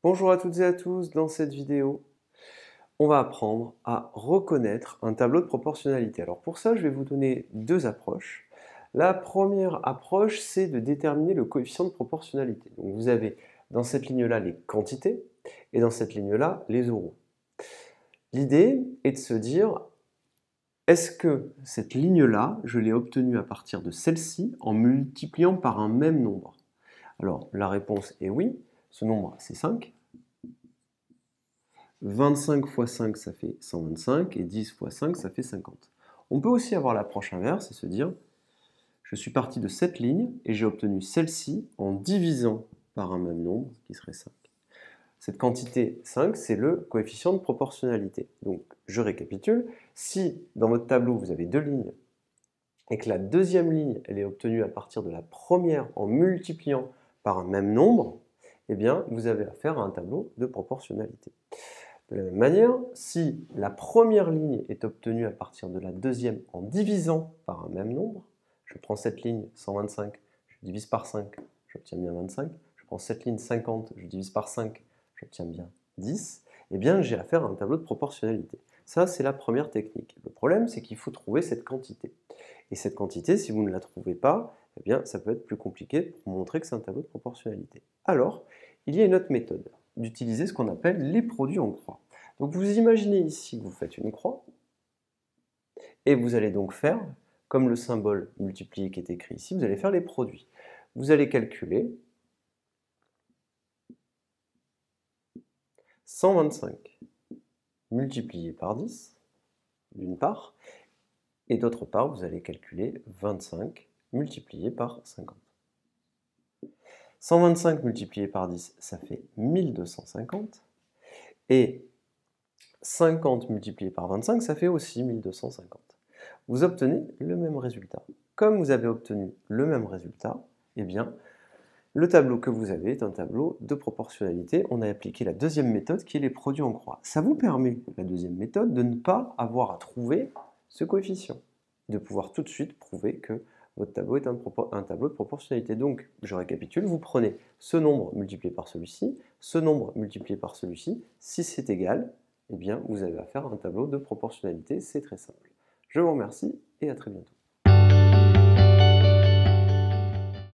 Bonjour à toutes et à tous, dans cette vidéo, on va apprendre à reconnaître un tableau de proportionnalité. Alors pour ça, je vais vous donner deux approches. La première approche, c'est de déterminer le coefficient de proportionnalité. Donc vous avez dans cette ligne-là les quantités et dans cette ligne-là les euros. L'idée est de se dire, est-ce que cette ligne-là, je l'ai obtenue à partir de celle-ci en multipliant par un même nombre? Alors la réponse est oui, ce nombre c'est 5. 25 fois 5, ça fait 125, et 10 fois 5, ça fait 50. On peut aussi avoir l'approche inverse et se dire, je suis parti de cette ligne et j'ai obtenu celle-ci en divisant par un même nombre, qui serait 5. Cette quantité 5, c'est le coefficient de proportionnalité. Donc, je récapitule. Si dans votre tableau, vous avez deux lignes et que la deuxième ligne, elle est obtenue à partir de la première en multipliant par un même nombre, eh bien, vous avez affaire à un tableau de proportionnalité. De la même manière, si la première ligne est obtenue à partir de la deuxième en divisant par un même nombre, je prends cette ligne 125, je divise par 5, j'obtiens bien 25. Je prends cette ligne 50, je divise par 5, j'obtiens bien 10. Eh bien, j'ai affaire à un tableau de proportionnalité. Ça, c'est la première technique. Le problème, c'est qu'il faut trouver cette quantité. Et cette quantité, si vous ne la trouvez pas, eh bien, ça peut être plus compliqué pour montrer que c'est un tableau de proportionnalité. Alors, il y a une autre méthode, d'utiliser ce qu'on appelle les produits en croix. Donc vous imaginez ici que vous faites une croix, et vous allez donc faire, comme le symbole multiplié qui est écrit ici, vous allez faire les produits. Vous allez calculer 125 multiplié par 10, d'une part, et d'autre part, vous allez calculer 25 multiplié par 50. 125 multiplié par 10, ça fait 1250, et 50 multiplié par 25, ça fait aussi 1250. Vous obtenez le même résultat. Comme vous avez obtenu le même résultat, eh bien, le tableau que vous avez est un tableau de proportionnalité. On a appliqué la deuxième méthode qui est les produits en croix. Ça vous permet, la deuxième méthode, de ne pas avoir à trouver ce coefficient, de pouvoir tout de suite prouver que votre tableau est un tableau de proportionnalité. Donc, je récapitule, vous prenez ce nombre multiplié par celui-ci, ce nombre multiplié par celui-ci. Si c'est égal, eh bien, vous avez affaire à un tableau de proportionnalité. C'est très simple. Je vous remercie et à très bientôt.